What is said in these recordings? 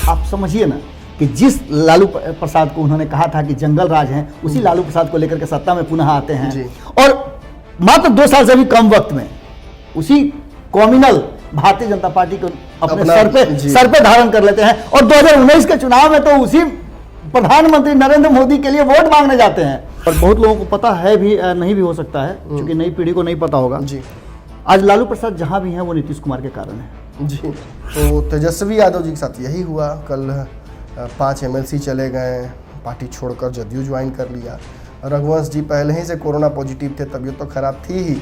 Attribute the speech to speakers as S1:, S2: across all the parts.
S1: आप समझिए ना कि जिस लालू प्रसाद को उन्होंने कहा था कि जंगल राज हैं, उसी लालू प्रसाद को लेकर के सत्ता में पुनः आते हैं और मात्र 2 साल से भी कम वक्त में उसी कॉम्युनल भारतीय जनता पार्टी को अपने सर पे धारण कर लेते हैं और 2019 के चुनाव में तो उसी प्रधानमंत्री नरेंद्र मोदी के लिए वोट मांगने जाते हैं। और बहुत लोगों को पता है भी, नहीं भी हो सकता है, क्योंकि नई पीढ़ी को नहीं पता होगा जी। आज लालू प्रसाद जहां भी हैं वो नीतीश कुमार के कारण है
S2: जी। तो तेजस्वी यादव जी के साथ यही हुआ। कल 5 MLC चले गए, पार्टी छोड़कर जदयू ज्वाइन कर लिया। रघुवंश जी पहले ही से कोरोना पॉजिटिव थे, तबीयत तो खराब थी ही,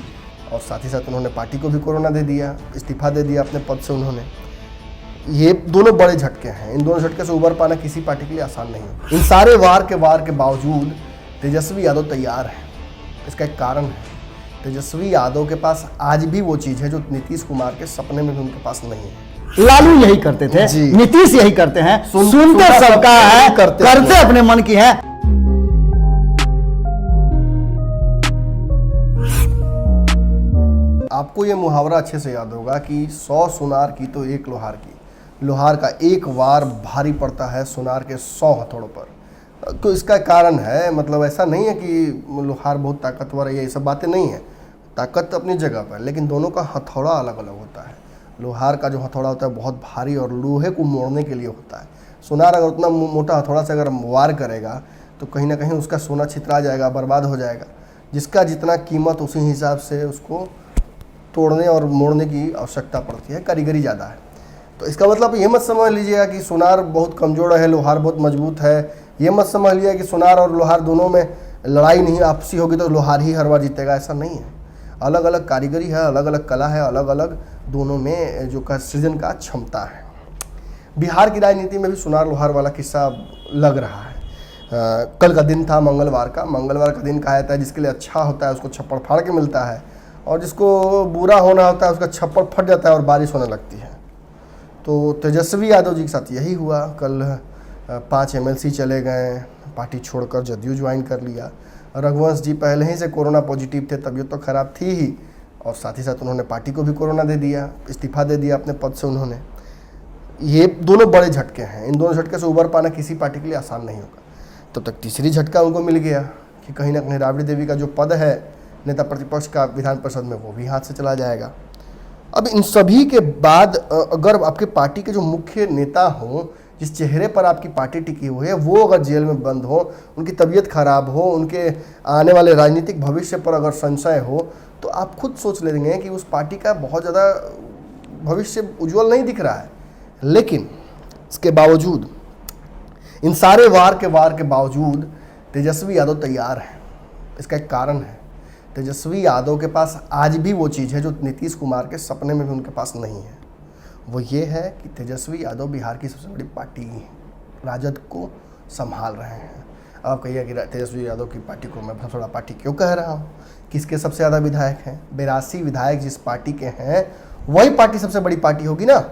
S2: और साथ ही साथ उन्होंने पार्टी को भी कोरोना दे दिया, इस्तीफा दे दिया अपने पद से उन्होंने। ये दोनों बड़े झटके हैं। इन दोनों झटके से उबर पाना किसी पार्टी के लिए आसान नहीं है। इन सारे वार के बावजूद तेजस्वी यादव तैयार है। इसका एक कारण है, तेजस्वी यादव के पास आज भी वो चीज़ है जो नीतीश कुमार के सपने में भी उनके पास नहीं है।
S1: लालू यही करते थे, नीतीश यही करते हैं, सुनते सबका है, करते अपने मन की है।
S2: आपको ये मुहावरा अच्छे से याद होगा कि 100 सुनार की तो 1 लोहार की। लोहार का एक वार भारी पड़ता है सुनार के 100 हथौड़ों पर। तो इसका कारण है, मतलब ऐसा नहीं है कि लोहार बहुत ताकतवर है, ये सब बातें नहीं है। ताकत अपनी जगह पर, लेकिन दोनों का हथौड़ा अलग अलग होता है। लोहार का जो हथौड़ा होता है बहुत भारी और लोहे को मोड़ने के लिए होता है। सुनार अगर उतना मोटा हथौड़ा से अगर वार करेगा तो कहीं ना कहीं उसका सोना छितरा जाएगा, बर्बाद हो जाएगा। जिसका जितना कीमत उसी हिसाब से उसको तोड़ने और मोड़ने की आवश्यकता पड़ती है, कारीगरी ज़्यादा है। तो इसका मतलब ये मत समझ लीजिएगा कि सुनार बहुत कमज़ोर है, लोहार बहुत मजबूत है। ये मत समझ लीजिए कि सुनार और लोहार दोनों में लड़ाई नहीं आपसी होगी तो लोहार ही हर बार जीतेगा, ऐसा नहीं है। अलग अलग कारीगरी है, अलग अलग कला है, अलग अलग दोनों में जो का सृजन का क्षमता है। बिहार की राजनीति में भी सुनार लोहार वाला किस्सा लग रहा है। कल का दिन था मंगलवार का दिन कहा जाता है जिसके लिए अच्छा होता है उसको छप्पड़ फाड़ के मिलता है, और जिसको बुरा होना होता है उसका छप्पड़ फट जाता है और बारिश होने लगती है। तो तेजस्वी यादव जी के साथ यही हुआ। कल 5 MLC चले गए, पार्टी छोड़कर जदयू ज्वाइन कर लिया। रघुवंश जी पहले ही से कोरोना पॉजिटिव थे, तबीयत तो खराब थी ही, और साथ ही साथ उन्होंने पार्टी को भी कोरोना दे दिया, इस्तीफा दे दिया अपने पद से उन्होंने। ये दोनों बड़े झटके हैं। इन दोनों झटके से उबर पाना किसी पार्टी के लिए आसान नहीं होगा। तब तक तीसरी झटका उनको मिल गया कि कहीं ना कहीं राबड़ी देवी का जो पद है नेता प्रतिपक्ष का विधान परिषद में, वो भी हाथ से चला जाएगा। अब इन सभी के बाद अगर आपके पार्टी के जो मुख्य नेता हों, जिस चेहरे पर आपकी पार्टी टिकी हुई है, वो अगर जेल में बंद हो, उनकी तबीयत खराब हो, उनके आने वाले राजनीतिक भविष्य पर अगर संशय हो, तो आप खुद सोच लेंगे कि उस पार्टी का बहुत ज़्यादा भविष्य उज्जवल नहीं दिख रहा है। लेकिन इसके बावजूद, इन सारे वार के बावजूद तेजस्वी यादव तैयार है। इसका एक कारण है, तेजस्वी यादव के पास आज भी वो चीज़ है जो नीतीश कुमार के सपने में भी उनके पास नहीं है। वो ये है कि तेजस्वी यादव बिहार की सबसे बड़ी पार्टी राजद को संभाल रहे हैं। आप कहिए कि तेजस्वी यादव की पार्टी को मैं सबसे बड़ा पार्टी क्यों कह रहा हूँ? किसके सबसे ज़्यादा विधायक हैं? 82 विधायक जिस पार्टी के हैं वही पार्टी सबसे बड़ी पार्टी होगी ना।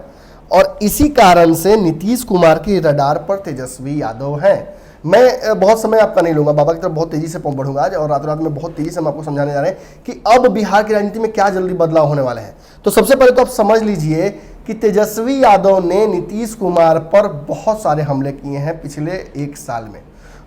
S2: और इसी कारण से नीतीश कुमार के रडार पर तेजस्वी यादव हैं। मैं बहुत समय आपका नहीं लूंगा, बाबा की तरफ बहुत तेजी से बढ़ूंगा आज, और रातों रात में बहुत तेजी से हम आपको समझाने जा रहे हैं कि अब बिहार की राजनीति में क्या जल्दी बदलाव होने वाले हैं। तो सबसे पहले तो आप समझ लीजिए कि तेजस्वी यादव ने नीतीश कुमार पर बहुत सारे हमले किए हैं पिछले 1 साल में।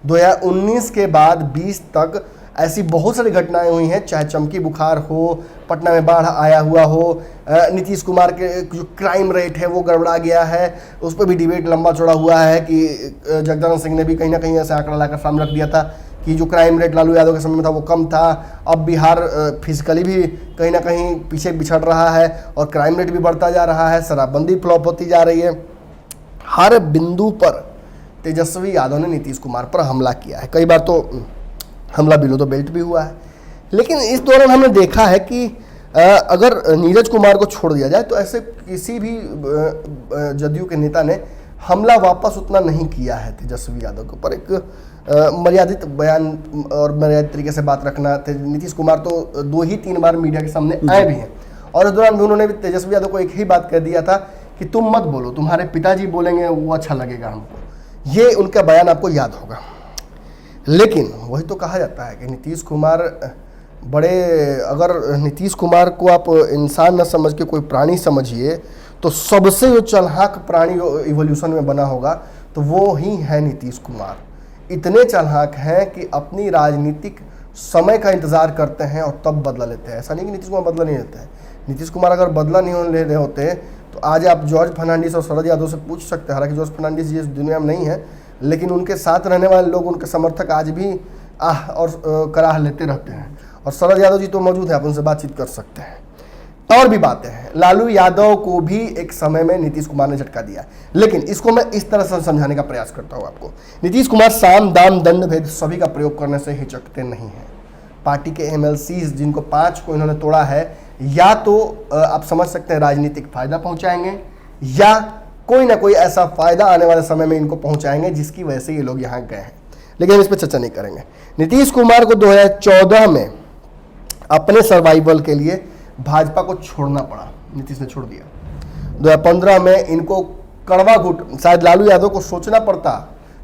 S2: 2019 के बाद 20 तक ऐसी बहुत सारी घटनाएं हुई हैं, चाहे चमकी बुखार हो, पटना में बाढ़ आया हुआ हो, नीतीश कुमार के जो क्राइम रेट है वो गड़बड़ा गया है, उस पर भी डिबेट लंबा चौड़ा हुआ है कि जगदानंद सिंह ने भी कहीं ना कहीं ऐसा आंकड़ा लाकर सामने रख दिया था कि जो क्राइम रेट लालू यादव के समय में था वो कम था। अब बिहार फिजिकली भी कहीं ना कहीं पीछे बिछड़ रहा है और क्राइम रेट भी बढ़ता जा रहा है, शराबबंदी फ्लॉप होती जा रही है। हर बिंदु पर तेजस्वी यादव ने नीतीश कुमार पर हमला किया है। कई बार तो हमला बिलो द बेल्ट भी हुआ है। लेकिन इस दौरान हमने देखा है कि अगर नीरज कुमार को छोड़ दिया जाए तो ऐसे किसी भी जदयू के नेता ने हमला वापस उतना नहीं किया है तेजस्वी यादव के ऊपर। एक मर्यादित बयान और मर्यादित तरीके से बात रखना। नीतीश कुमार तो 2 ही 3 बार मीडिया के सामने आए भी हैं, और इस दौरान भी उन्होंने भी तेजस्वी यादव को एक ही बात कह दिया था कि तुम मत बोलो, तुम्हारे पिताजी बोलेंगे वो अच्छा लगेगा हमको। ये उनका बयान आपको याद होगा। लेकिन वही तो कहा जाता है कि नीतीश कुमार अगर नीतीश कुमार को आप इंसान न समझ के कोई प्राणी समझिए तो सबसे जो चालाक प्राणी इवोल्यूशन में बना होगा तो वो ही है नीतीश कुमार। इतने चालाक हैं कि अपनी राजनीतिक समय का इंतजार करते हैं और तब बदला लेते हैं। ऐसा नहीं कि नीतीश कुमार बदला नहीं लेते हैं। नीतीश कुमार अगर बदला नहीं ले रहे होते तो आज आप जॉर्ज फर्नांडिस और शरद यादव से पूछ सकते हैं। हालांकि जॉर्ज फर्नांडिस जी इस दुनिया में नहीं है, लेकिन उनके साथ रहने वाले लोग, उनके समर्थक आज भी आह और कराह लेते रहते हैं। और शरद यादव जी तो मौजूद है, आप उनसे बातचीत कर सकते हैं। और भी बातें हैं। लालू यादव को भी एक समय में नीतीश कुमार ने झटका दिया, लेकिन इसको मैं इस तरह से समझाने का प्रयास करता हूं आपको। नीतीश कुमार साम दाम दंड भेद सभी का प्रयोग करने से हिचकते नहीं हैं। पार्टी के एमएलसीज जिनको 5 को इन्होंने तोड़ा है, या तो आप समझ सकते हैं राजनीतिक फायदा पहुंचाएंगे, या कोई ना कोई ऐसा फायदा आने वाले समय में इनको पहुंचाएंगे जिसकी वजह से ये लोग यहाँ गए हैं। लेकिन हम इस पर चर्चा नहीं करेंगे। नीतीश कुमार को 2014 में अपने सर्वाइवल के लिए भाजपा को छोड़ना पड़ा, नीतीश ने छोड़ दिया। 2015 में इनको कड़वा घुट, शायद लालू यादव को सोचना पड़ता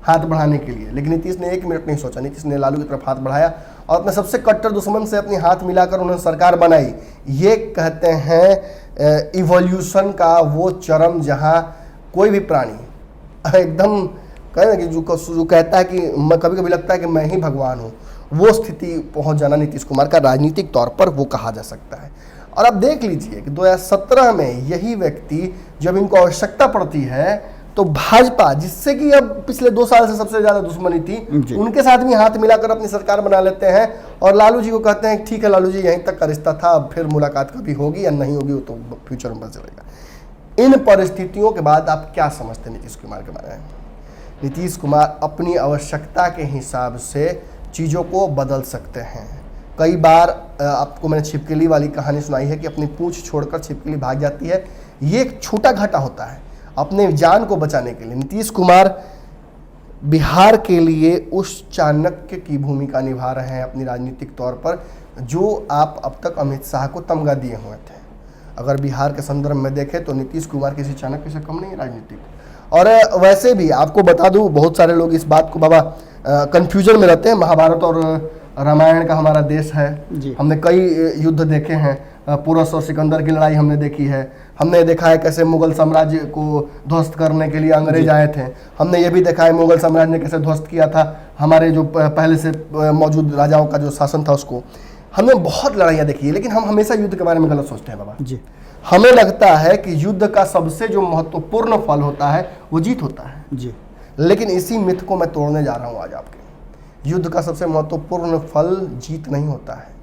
S2: हाथ बढ़ाने के लिए, लेकिन नीतीश ने 1 मिनट नहीं सोचा। नीतीश ने लालू की तरफ हाथ बढ़ाया और अपने सबसे कट्टर दुश्मन से अपनी हाथ मिलाकर उन्होंने सरकार बनाई। ये कहते हैं इवोल्यूशन का वो चरम, जहां कोई भी प्राणी एकदम कहे ना कि जो कहता है कि मैं, कभी कभी लगता है कि मैं ही भगवान हूँ, वो स्थिति पहुंच जाना नीतीश कुमार का राजनीतिक तौर पर वो कहा जा सकता है। और अब देख लीजिए कि 2017 में यही व्यक्ति जब इनको आवश्यकता पड़ती है तो भाजपा, जिससे कि अब पिछले 2 साल से सबसे ज्यादा दुश्मनी थी, उनके साथ भी हाथ मिलाकर अपनी सरकार बना लेते हैं और लालू जी को कहते हैं ठीक है लालू जी, यहीं तक का रिश्ता था, अब फिर मुलाकात कभी होगी या नहीं होगी वो तो फ्यूचर में पता चलेगा। इन परिस्थितियों के बाद आप क्या समझते हैं नीतीश कुमार के बारे में? नीतीश कुमार अपनी आवश्यकता के हिसाब से चीज़ों को बदल सकते हैं। कई बार आपको मैंने छिपकली वाली कहानी सुनाई है कि अपनी पूंछ छोड़कर छिपकली भाग जाती है। ये एक छोटा घाटा होता है अपने जान को बचाने के लिए। नीतीश कुमार बिहार के लिए उस चाणक्य की भूमिका निभा रहे हैं अपनी राजनीतिक तौर पर, जो आप अब तक अमित शाह को तमगा दिए हुए थे। अगर बिहार के संदर्भ में देखें तो नीतीश कुमार किसी चाणक्य से कम नहीं है राजनीतिक। और वैसे भी आपको बता दूं, बहुत सारे लोग इस बात को बाबा कंफ्यूजन में रहते हैं। महाभारत और रामायण का हमारा देश है, हमने कई युद्ध देखे हैं। पुरस और सिकंदर की लड़ाई हमने देखी है। हमने देखा है कैसे मुगल साम्राज्य को ध्वस्त करने के लिए अंग्रेज आए थे। हमने ये भी देखा है मुगल साम्राज्य ने कैसे ध्वस्त किया था हमारे जो पहले से मौजूद राजाओं का जो शासन था उसको। हमने बहुत लड़ाइयाँ देखी है, लेकिन हम हमेशा युद्ध के बारे में गलत सोचते हैं बाबा जी। हमें लगता है कि युद्ध का सबसे जो महत्वपूर्ण फल होता है वो जीत होता है जी, लेकिन इसी मिथ को मैं तोड़ने जा रहा हूँ आज आपके। युद्ध का सबसे महत्वपूर्ण फल जीत नहीं होता है,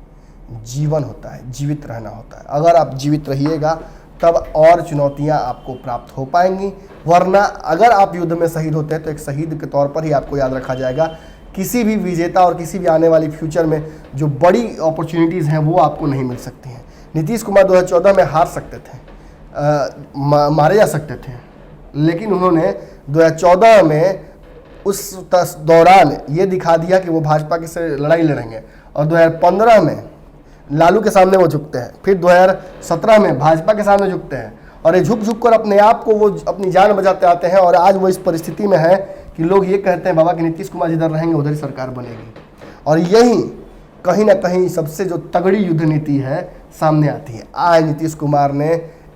S2: जीवन होता है, जीवित रहना होता है। अगर आप जीवित रहिएगा तब और चुनौतियां आपको प्राप्त हो पाएंगी, वरना अगर आप युद्ध में शहीद होते हैं तो एक शहीद के तौर पर ही आपको याद रखा जाएगा। किसी भी विजेता और किसी भी आने वाली फ्यूचर में जो बड़ी अपॉर्चुनिटीज़ हैं वो आपको नहीं मिल सकती हैं। नीतीश कुमार 2014 में हार सकते थे, मारे जा सकते थे, लेकिन उन्होंने 2014 में उस दौरान ये दिखा दिया कि वो भाजपा के से लड़ाई लड़ेंगे। और 2015 में लालू के सामने वो झुकते हैं, फिर 2017 में भाजपा के सामने झुकते हैं, और ये झुक झुक कर अपने आप को वो अपनी जान बचाते आते हैं। और आज वो इस परिस्थिति में है कि लोग ये कहते हैं बाबा कि नीतीश कुमार जिधर रहेंगे उधर ही सरकार बनेगी। और यही कहीं ना कहीं सबसे जो तगड़ी युद्ध नीति है सामने आती है। आज नीतीश कुमार ने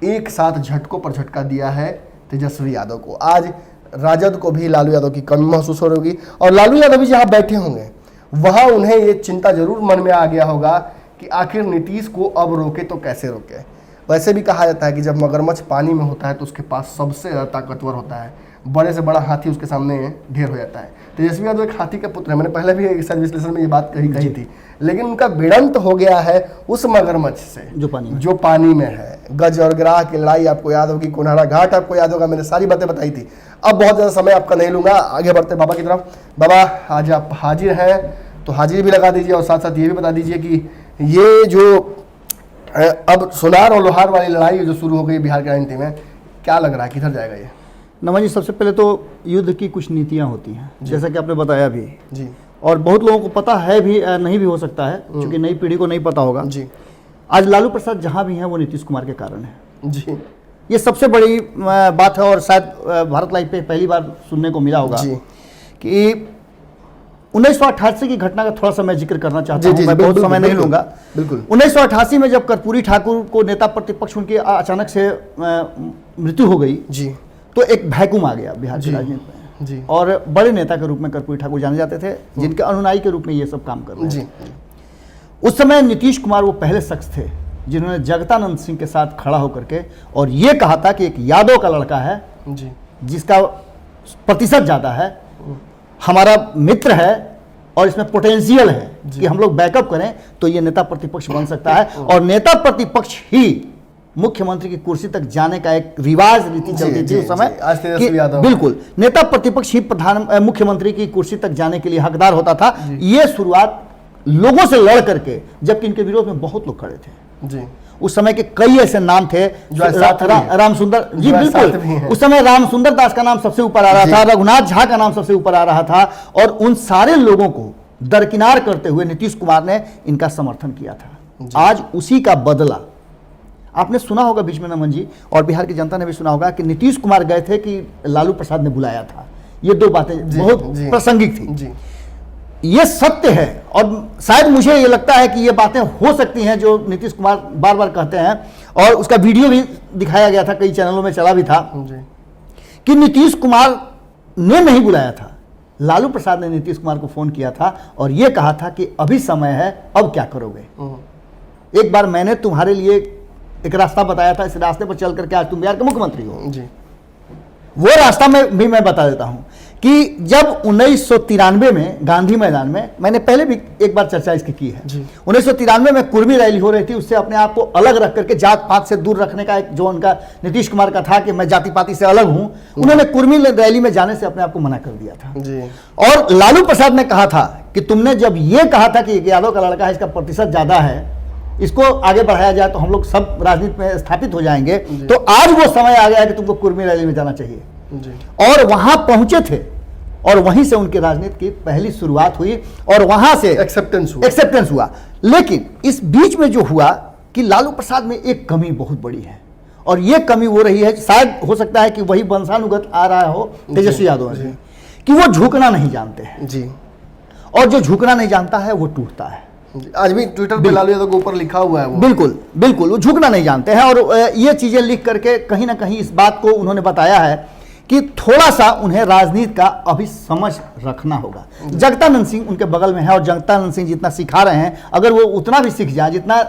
S2: एक साथ झटकों पर झटका दिया है तेजस्वी यादव को। आज राजद को भी लालू यादव की कमी महसूस हो रही होगी, और लालू यादव भी जहाँ बैठे होंगे वहाँ उन्हें ये चिंता जरूर मन में आ गया होगा कि आखिर नीतीश को अब रोके तो कैसे रोके। वैसे भी कहा जाता है कि जब मगरमच्छ पानी में होता है तो उसके पास सबसे ज़्यादा ताकतवर होता है, बड़े से बड़ा हाथी उसके सामने ढेर हो जाता है। तेजस्वी यादव एक हाथी के पुत्र है, मैंने पहले भी एक विश्लेषण में ये बात कही थी, लेकिन उनका भिड़ंत हो गया है उस मगरमच्छ से जो पानी में है। गज और ग्राह की लड़ाई आपको याद होगी, कोनहारा घाट आपको याद होगा, मैंने सारी बातें बताई थी। अब बहुत ज़्यादा समय आपका नहीं लूँगा, आगे बढ़ते बाबा की तरफ। बाबा आज आप हाजिर हैं तो हाजिरी भी लगा दीजिए, और साथ साथ ये भी बता दीजिए कि ये जो अब सोनार और लोहार वाली लड़ाई जो शुरू हो गई बिहार की राजनीति में, क्या लग रहा है किधर जाएगा ये?
S1: नमन जी, सबसे पहले तो युद्ध की कुछ नीतियां होती हैं, जैसा कि आपने बताया भी
S2: जी,
S1: और बहुत लोगों को पता है भी, नहीं भी हो सकता है क्योंकि नई पीढ़ी को नहीं पता होगा
S2: जी।
S1: आज लालू प्रसाद जहां भी हैं वो नीतीश कुमार के कारण है
S2: जी।
S1: ये सबसे बड़ी बात है, और शायद भारत लाइव पे पहली बार सुनने को मिला होगा
S2: जी।
S1: कि 1988 की घटना का थोड़ा सा मैं जिक्र करना चाहता हूं, मैं बहुत
S2: बिल्कुल,
S1: समय नहीं
S2: बिल्कुल,
S1: लूंगा।
S2: बिल्कुल।
S1: 1988 में जब कर्पूरी ठाकुर को नेता प्रतिपक्ष उनकी अचानक से मृत्यु हो गई
S2: जी,
S1: तो एक वैक्यूम आ गया बिहार की राजनीति में
S2: जी,
S1: और बड़े नेता के रूप में कर्पूरी ठाकुर जाने जाते थे, जिनके अनुयायी के रूप में ये सब काम कर रहे
S2: जी,
S1: थे। उस समय नीतीश कुमार वो पहले शख्स थे जिन्होंने जगदानंद सिंह के साथ खड़ा होकर के और ये कहा था कि एक यादव का लड़का है
S2: जी,
S1: जिसका प्रतिशत ज़्यादा है, हमारा मित्र है और इसमें पोटेंशियल है कि हम लोग बैकअप करें तो ये नेता प्रतिपक्ष बन सकता है, और नेता प्रतिपक्ष ही मुख्यमंत्री की कुर्सी तक जाने का एक रिवाज रीति चलती थी उस समय।
S2: आज तेजस्वी यादव
S1: बिल्कुल, नेता प्रतिपक्ष ही मुख्यमंत्री की कुर्सी तक जाने के लिए हकदार होता था। ये शुरुआत लोगों से लड़ करके, जबकि इनके विरोध में बहुत लोग खड़े थे
S2: जी,
S1: उस समय के कई ऐसे नाम थे राम सुंदर जी, बिल्कुल उस समय राम सुंदर दास का नाम सबसे ऊपर आ रहा था, रघुनाथ झा का नाम सबसे ऊपर आ रहा था, और उन सारे लोगों को दरकिनार करते हुए नीतीश कुमार ने इनका समर्थन किया था। आज उसी का बदला आपने सुना होगा बीच में, नमन जी, और बिहार की जनता ने भी सुना होगा कि नीतीश कुमार गए थे कि लालू प्रसाद ने बुलाया था। ये दो बातें बहुत प्रासंगिक थी
S2: जी,
S1: ये सत्य है, और शायद मुझे ये लगता है कि ये बातें हो सकती हैं जो नीतीश कुमार बार बार कहते हैं, और उसका वीडियो भी दिखाया गया था, कई चैनलों में चला भी था
S2: जी,
S1: कि नीतीश कुमार ने नहीं बुलाया था, लालू प्रसाद ने नीतीश कुमार को फोन किया था और ये कहा था कि अभी समय है, अब क्या करोगे। एक बार मैंने तुम्हारे लिए एक रास्ता बताया था, इस रास्ते पर चल करके आज तुम बिहार के मुख्यमंत्री हो।
S2: जी,
S1: वो रास्ता में भी मैं बता देता हूं कि जब 1993 में गांधी मैदान में, मैंने पहले भी एक बार चर्चा इसकी की है, 1993 में कुर्मी रैली हो रही थी, उससे अपने आप को अलग रख करके जात पात से दूर रखने का एक जो उनका नीतीश कुमार का था कि मैं जाति पाति से अलग हूं, उन्होंने कुर्मी रैली में जाने से अपने आप को मना कर दिया था
S2: जी,
S1: और लालू प्रसाद ने कहा था कि तुमने जब ये कहा था कि यादव का लड़का है, इसका प्रतिशत ज्यादा है, इसको आगे बढ़ाया जाए तो हम लोग सब राजनीति में स्थापित हो जाएंगे, तो आज वो समय आ गया है कि तुमको कुर्मी रैली में जाना चाहिए
S2: जी,
S1: और वहां पहुंचे थे और वहीं से उनकी राजनीति की पहली शुरुआत हुई और वहां से एक्सेप्टेंस हुआ। लेकिन इस बीच में जो हुआ कि लालू प्रसाद में एक कमी बहुत बड़ी है, और ये कमी वो रही है, शायद हो सकता है कि वही वंशानुगत आ रहा हो तेजस्वी यादव जी, कि वो झुकना नहीं जानते हैं
S2: जी,
S1: और जो झुकना नहीं जानता है वो टूटता है।
S2: आज भी ट्विटर पे लालू यादव के ऊपर लिखा हुआ है वो।
S1: बिल्कुल बिल्कुल, वो झुकना नहीं जानते हैं, और ये चीजें लिख करके कहीं ना कहीं इस बात को उन्होंने बताया है कि थोड़ा सा उन्हें राजनीति का अभी समझ रखना होगा। जगदानंद सिंह उनके बगल में है, और जगदानंद सिंह जितना सिखा रहे हैं, अगर वो उतना भी सीख जाए जितना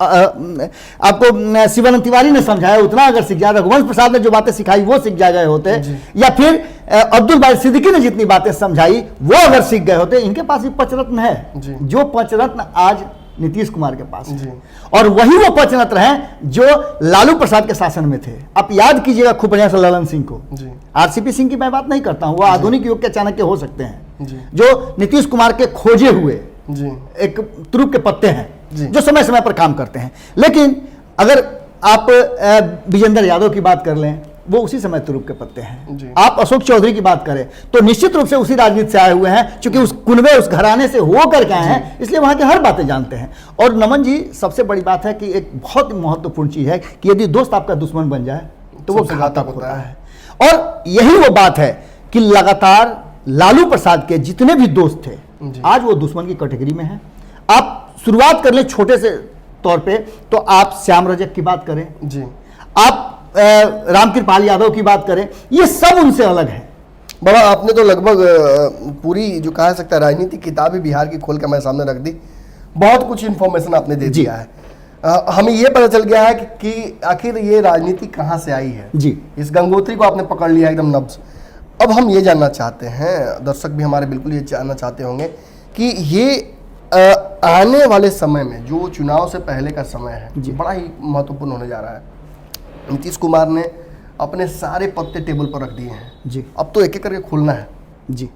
S1: आपको शिवानंद तिवारी ने समझाया, उतना अगर सीख जाए, रघुवंश प्रसाद ने जो बातें सिखाई वो सीख गए होते, या फिर अब्दुल बारी सिद्दीकी ने जितनी बातें समझाई वो अगर सीख गए होते, इनके पास भी पंचरत्न है, जो पंचरत्न आज नीतीश कुमार के पास है, और वही वो पंचरत्न हैं जो लालू प्रसाद के शासन में थे। आप याद कीजिएगा खूब बढ़िया से ललन सिंह को, आरसीपी सिंह की मैं बात नहीं करता हूं, वो आधुनिक युग के चाणक्य हो सकते हैं, जो नीतीश कुमार के खोजे हुए एक तुरुप के पत्ते हैं जो समय समय पर काम करते हैं। लेकिन अगर आप विजेंद्र यादव की बात कर लें, वो उसी समय तुरुप के पत्ते हैं। आप अशोक चौधरी की बात करें तो निश्चित रूप से उसी राजनीति से आए हुए हैं, क्योंकि उस कुनबे उस घराने से हो करके आए हैं, इसलिए वहां की हर बातें जानते हैं। और नमन जी, सबसे बड़ी बात है कि एक बहुत महत्वपूर्ण चीज है कि यदि दोस्त आपका दुश्मन बन जाए तो वो घातक होता है, और यही वो बात है कि लगातार लालू प्रसाद के जितने भी दोस्त थे आज वो दुश्मन की कैटेगरी में हैं। आप शुरुआत कर ले छोटे से तौर पे, तो आप श्याम रजक की बात करें जी, आप रामकृपाल यादव की बात करें, ये सब उनसे अलग है।
S2: बड़ा आपने तो लगभग पूरी जो कहा सकता है राजनीति किताब ही बिहार की खोल के हमारे सामने रख दी। बहुत कुछ इन्फॉर्मेशन आपने दे दिया है। हमें ये पता चल गया है कि आखिर ये राजनीति कहाँ से आई है जी। इस गंगोत्री को आपने पकड़ लिया एकदम नब्ज। अब हम ये जानना चाहते हैं, दर्शक भी हमारे बिल्कुल ये जानना चाहते होंगे कि ये आने वाले समय में जो चुनाव से पहले का समय है बड़ा ही महत्वपूर्ण होने जा रहा है। नीतीश कुमार ने अपने सारे पत्ते टेबल पर रख दिए हैं जी। अब तो एक एक करके खोलना है जी।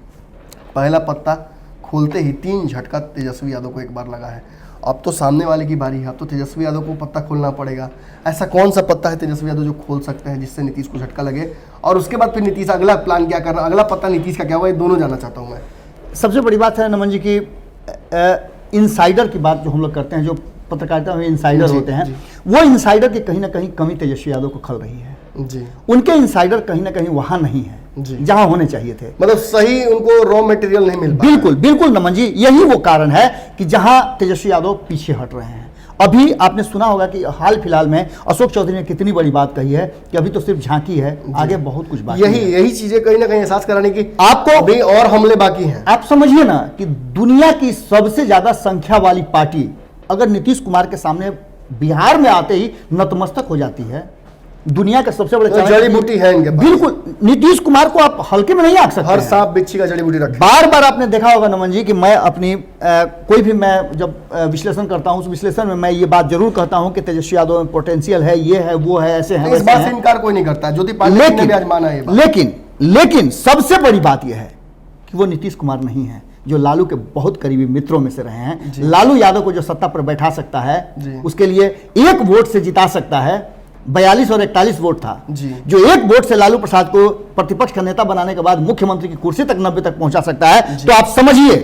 S2: पहला पत्ता खोलते ही 3 झटका तेजस्वी यादव को एक बार लगा है। अब तो सामने वाले की बारी है, अब तो तेजस्वी यादव को पत्ता खोलना पड़ेगा। ऐसा कौन सा पत्ता है तेजस्वी यादव जो खोल सकते हैं जिससे नीतीश को झटका लगे, और उसके बाद फिर नीतीश अगला प्लान क्या करना, अगला पत्ता नीतीश का क्या हुआ, ये दोनों जानना चाहता हूँ मैं।
S1: सबसे बड़ी बात है नमन जी की इनसाइडर की बात जो हम लोग करते हैं, जो पत्रकारिता में इनसाइडर होते हैं, वो इनसाइडर की कहीं ना कहीं कमी तेजस्वी यादव को खल रही है जी। उनके इनसाइडर कहीं ना कहीं वहाँ नहीं है जहां होने चाहिए थे।
S2: मतलब सही उनको रॉ मटेरियल नहीं मिल पा
S1: बिल्कुल बिल्कुल नमन जी, यही वो कारण है कि जहां तेजस्वी यादव पीछे हट रहे हैं। अभी आपने सुना होगा कि हाल फिलहाल में अशोक चौधरी ने कितनी बड़ी बात कही है कि अभी तो सिर्फ झांकी है, आगे बहुत कुछ बाकी है।
S2: यही चीजें कहीं ना कहीं एहसास कराने की
S1: आपको
S2: अभी और हमले बाकी हैं।
S1: आप समझिए ना कि दुनिया की सबसे ज्यादा संख्या वाली पार्टी अगर नीतीश कुमार के सामने बिहार में आते ही नतमस्तक हो जाती है। दुनिया का सबसे बड़े
S2: जड़ी बूटी है इनके पास।
S1: बिल्कुल, नीतीश कुमार को आप हल्के में नहीं आंक सकते।
S2: हर सांप बिच्छी का जड़ी बूटी रखे।
S1: बार बार आपने देखा होगा नमन जी कि मैं अपनी कोई भी मैं जब विश्लेषण करता हूं उस विश्लेषण में मैं ये बात जरूर कहता हूं कि तेजस्वी यादव में पोटेंशियल है, ये है, वो है, ऐसे है,
S2: इस बात से इनकार कोई नहीं करता। ज्योति पाटिल ने भी आज माना है ये बात।
S1: लेकिन सबसे बड़ी बात यह है कि वो नीतीश कुमार नहीं है जो लालू के बहुत करीबी मित्रों में से रहे हैं। लालू यादव को जो सत्ता पर बैठा सकता है उसके लिए एक वोट से जिता सकता है। 42 और 41 वोट था जो एक वोट से लालू प्रसाद को प्रतिपक्ष का नेता बनाने के बाद मुख्यमंत्री की कुर्सी तक 90 तक पहुंचा सकता है। तो आप समझिए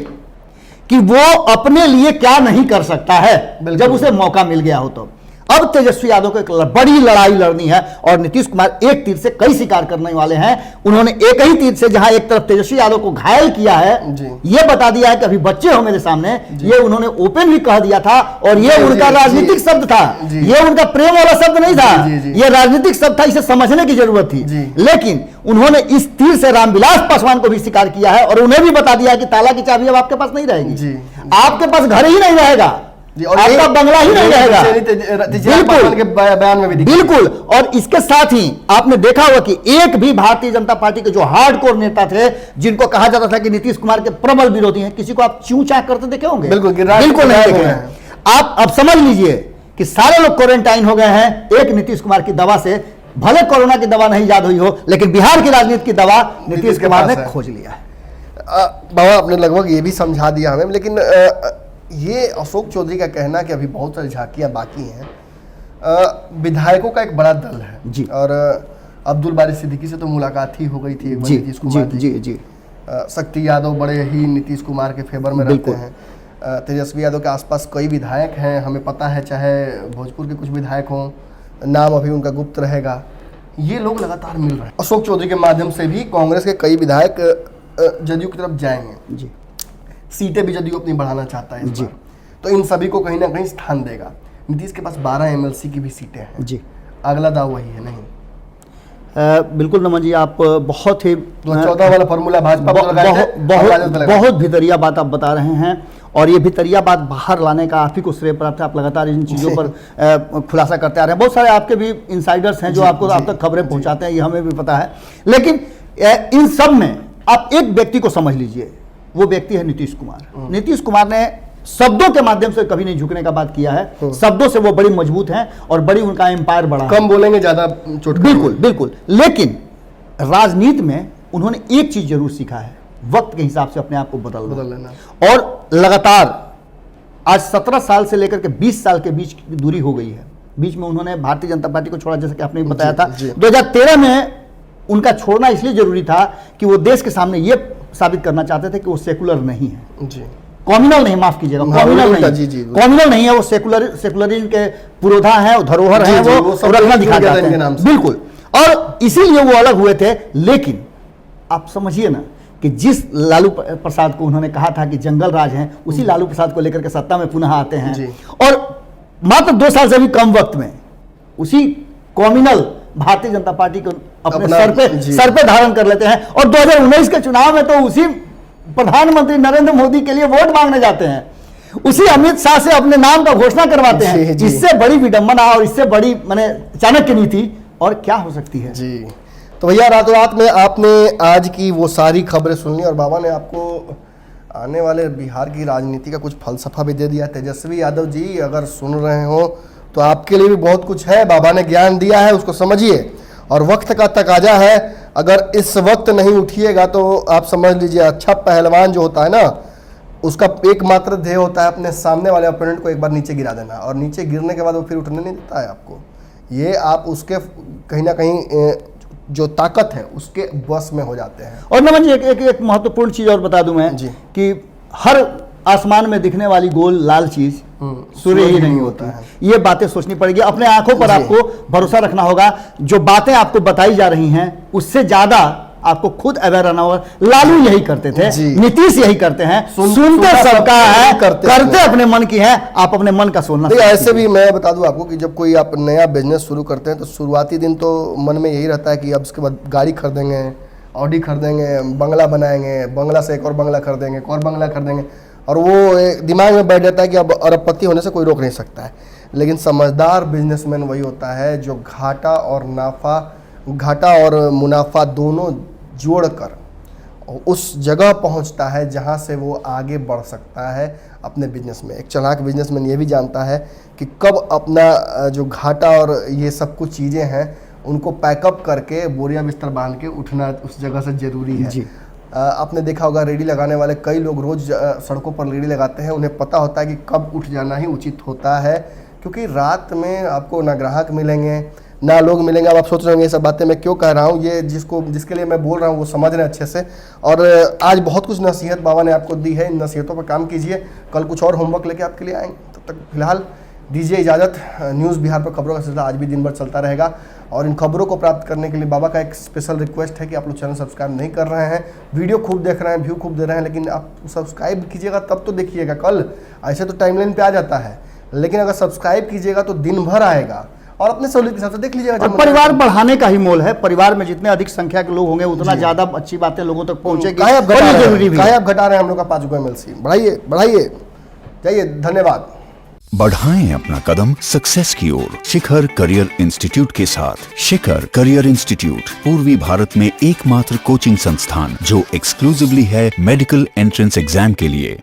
S1: कि वो अपने लिए क्या नहीं कर सकता है जब उसे मौका मिल गया हो। तो अब तेजस्वी यादव को एक बड़ी लड़ाई लड़नी है और नीतीश कुमार एक तीर से कई शिकार करने वाले हैं। उन्होंने एक ही तीर से जहां एक तरफ तेजस्वी यादव को घायल किया है, यह बता दिया है कि अभी बच्चे हो मेरे सामने, ये उन्होंने ओपन भी कह दिया था और ये उनका राजनीतिक शब्द था, ये उनका प्रेम वाला शब्द नहीं था, ये राजनीतिक शब्द था, इसे समझने की जरूरत थी। लेकिन उन्होंने इस तीर से रामविलास पासवान को भी शिकार किया है और उन्हें भी बता दिया कि ताला की चाबी अब आपके पास नहीं रहेगी, आपके पास घर ही नहीं रहेगा, आपका बंगला ही नहीं रहेगा। बिल्कुल। और इसके साथ ही आपने देखा होगा कि एक भी भारतीय जनता पार्टी के जो हार्डकोर नेता थे जिनको कहा जाता था कि नीतीश कुमार के प्रबल विरोधी हैं, किसी को आप च्यूं चाक करते देखे होंगे? बिल्कुल नहीं देखे हैं। आप अब समझ लीजिए कि सारे लोग क्वारंटाइन हो गए हैं एक नीतीश कुमार की दवा से। भले कोरोना की दवा नहीं याद हुई हो, लेकिन बिहार की राजनीति की दवा नीतीश कुमार ने खोज लिया है।
S2: बाबा आपने लगभग ये भी समझा दिया हमें, लेकिन ये अशोक चौधरी का कहना कि अभी बहुत सारी झांकियां बाकी हैं। विधायकों का एक बड़ा दल है
S1: जी।
S2: और अब्दुल बारी सिद्दीकी से तो मुलाकात ही हो गई थी नीतीश कुमार
S1: जी।
S2: शक्ति यादव बड़े ही नीतीश कुमार के फेवर में रहते हैं। तेजस्वी यादव के आसपास कई विधायक हैं, हमें पता है, चाहे भोजपुर के कुछ विधायक हों, नाम अभी उनका गुप्त रहेगा। ये लोग लगातार मिल रहे हैं। अशोक चौधरी के माध्यम से भी कांग्रेस के कई विधायक जदयू की तरफ जाएंगे जी। सीटें भी जदयू अपनी बढ़ाना चाहता है जी। तो इन सभी को कहीं ना कहीं स्थान देगा। नीतीश के पास 12 MLC की भी सीटें हैं जी। अगला दाव वही है नहीं?
S1: बिल्कुल नमन जी, आप बहुत ही
S2: 14 वाला फॉर्मूला भाजपा
S1: बहुत भितरिया बात आप बता रहे हैं और ये भितरिया बात बाहर लाने का आप ही को श्रेय प्राप्त है। आप लगातार इन चीज़ों पर खुलासा करते आ रहे हैं। बहुत सारे आपके भी इंसाइडर्स हैं जो आपको आप तक खबरें पहुंचाते हैं, ये हमें भी पता है। लेकिन इन सब में आप एक व्यक्ति को समझ लीजिए, वो व्यक्ति है नीतीश कुमार। नीतीश कुमार ने शब्दों के माध्यम से कभी नहीं झुकने का बात किया है। शब्दों से वो बड़ी मजबूत हैं और बड़ी उनका एम्पायर बड़ा,
S2: कम बोलेंगे ज्यादा चोट।
S1: बिल्कुल। लेकिन राजनीति में उन्होंने एक चीज जरूर सीखा है, वक्त के हिसाब से अपने आप को बदल लेना। और लगातार आज 17 साल से लेकर के 20 साल के बीच की दूरी हो गई है। बीच में उन्होंने भारतीय जनता पार्टी को छोड़ा, जैसा कि आपने बताया था। 2013 में उनका छोड़ना इसलिए जरूरी था कि वो देश के सामने ये साबित करना चाहते थे कि वो सेकुलर नहीं है जी। कॉम्युनल नहीं, माफ कीजिएगा, कॉम्युनल नहीं है वो, सेकुलरिज्म के पुरोधा है, धरोहर है, वो रखना दिखाते हैं। बिल्कुल। और इसीलिए वो अलग हुए थे। लेकिन आप समझिए ना कि जिस लालू प्रसाद को उन्होंने कहा था कि जंगल राज हैं, उसी लालू प्रसाद को लेकर के सत्ता में पुनः आते हैं और मात्र 2 साल से भी कम वक्त में उसी कॉम्युनल भारतीय जनता पार्टी को अपने सर पे धारण कर लेते हैं। और 2019 के चुनाव में तो उसी प्रधानमंत्री नरेंद्र मोदी के लिए वोट मांगने जाते हैं, उसी अमित शाह से अपने नाम का घोषणा करवाते हैं। इससे बड़ी विडंबना और इससे बड़ी माने चाणक्य नीति और क्या हो सकती है
S2: जी। तो भैया रातों रात में आपने आज की वो सारी खबरें सुन ली और बाबा ने आपको आने वाले बिहार की राजनीति का कुछ फलसफा भी दे दिया। तेजस्वी यादव जी अगर सुन रहे हो तो आपके लिए भी बहुत कुछ है, बाबा ने ज्ञान दिया है, उसको समझिए। और वक्त का तकाजा है, अगर इस वक्त नहीं उठिएगा तो आप समझ लीजिए अच्छा पहलवान जो होता है ना, उसका एकमात्र ध्येय होता है अपने सामने वाले ओपोनेंट को एक बार नीचे गिरा देना, और नीचे गिरने के बाद वो फिर उठने नहीं देता है आपको। ये आप उसके कहीं ना कहीं जो ताकत है उसके बस में हो जाते हैं।
S1: और नमन जी एक महत्वपूर्ण चीज और बता दूं मैं कि हर आसमान में दिखने वाली गोल लाल चीज सूर्य ही नहीं होता है। ये बातें सोचनी पड़ेगी, अपने आंखों पर आपको भरोसा रखना होगा। जो बातें आपको बताई जा रही हैं उससे ज्यादा आपको खुद अवेयर रहना होगा। लालू यही करते थे,
S2: जी।
S1: नीतीश यही करते हैं, सुनते सबका है, करते अपने मन की है। आप अपने मन का सुनना।
S2: नहीं, ऐसे भी मैं बता दूं आपको कि जब कोई आप नया बिजनेस शुरू करते हैं तो शुरुआती दिन तो मन में यही रहता है कि अब उसके बाद गाड़ी खरीदेंगे, ऑडी खरीदेंगे, बंगला बनाएंगे, बंगला से एक और बंगला खरीदेंगे, एक और बंगला खरीदेंगे, और वो दिमाग में बैठ जाता है कि अब अरबपति होने से कोई रोक नहीं सकता है। लेकिन समझदार बिजनेसमैन वही होता है जो घाटा और मुनाफा दोनों जोड़कर उस जगह पहुंचता है जहां से वो आगे बढ़ सकता है अपने बिजनेस में। एक चालाक बिजनेसमैन ये भी जानता है कि कब अपना जो घाटा और ये सब कुछ चीज़ें हैं उनको पैकअप करके बोरिया बिस्तर बांध के उठना उस जगह से ज़रूरी है।
S1: जी।
S2: आपने देखा होगा रेडी लगाने वाले कई लोग रोज़ सड़कों पर रेडी लगाते हैं, उन्हें पता होता है कि कब उठ जाना ही उचित होता है, क्योंकि रात में आपको ना ग्राहक मिलेंगे ना लोग मिलेंगे। अब आप सोच रहे होंगे ये सब बातें मैं क्यों कह रहा हूँ, ये जिसके लिए मैं बोल रहा हूँ वो समझ रहे हैं अच्छे से। और आज बहुत कुछ नसीहत बाबा ने आपको दी है, इन नसीहतों पर काम कीजिए। कल कुछ और होमवर्क लेके आपके लिए आएंगे, तब तक फिलहाल दीजिए इजाज़त। न्यूज़ बिहार पर खबरों का सिलसिला आज भी दिन भर चलता रहेगा, और इन खबरों को प्राप्त करने के लिए बाबा का एक स्पेशल रिक्वेस्ट है कि आप लोग चैनल सब्सक्राइब नहीं कर रहे हैं, वीडियो खूब देख रहे हैं, व्यू खूब दे रहे हैं, लेकिन आप सब्सक्राइब कीजिएगा तब तो देखिएगा। कल ऐसे तो टाइमलाइन पे आ जाता है, लेकिन अगर सब्सक्राइब कीजिएगा तो दिन भर आएगा और अपने सहूलियत के हिसाब से देख लीजिएगा।
S1: और परिवार बढ़ाने का ही मोल है। परिवार में जितने अधिक संख्या के लोग होंगे उतना ज्यादा अच्छी बातें लोगों तक पहुंचेगी।
S2: काहे आप घटा
S1: और ये
S2: रहे
S1: जरूरी
S2: हैं,
S1: भी
S2: काहे
S1: है।
S2: आप घटा रहे हैं हम लोग का 5 रुपये MLC? बढ़ाइए जाइए, धन्यवाद।
S3: बढ़ाएं अपना कदम सक्सेस की ओर शिखर करियर इंस्टीट्यूट के साथ। शिखर करियर इंस्टीट्यूट पूर्वी भारत में एकमात्र कोचिंग संस्थान जो एक्सक्लूसिवली है मेडिकल एंट्रेंस एग्जाम के लिए।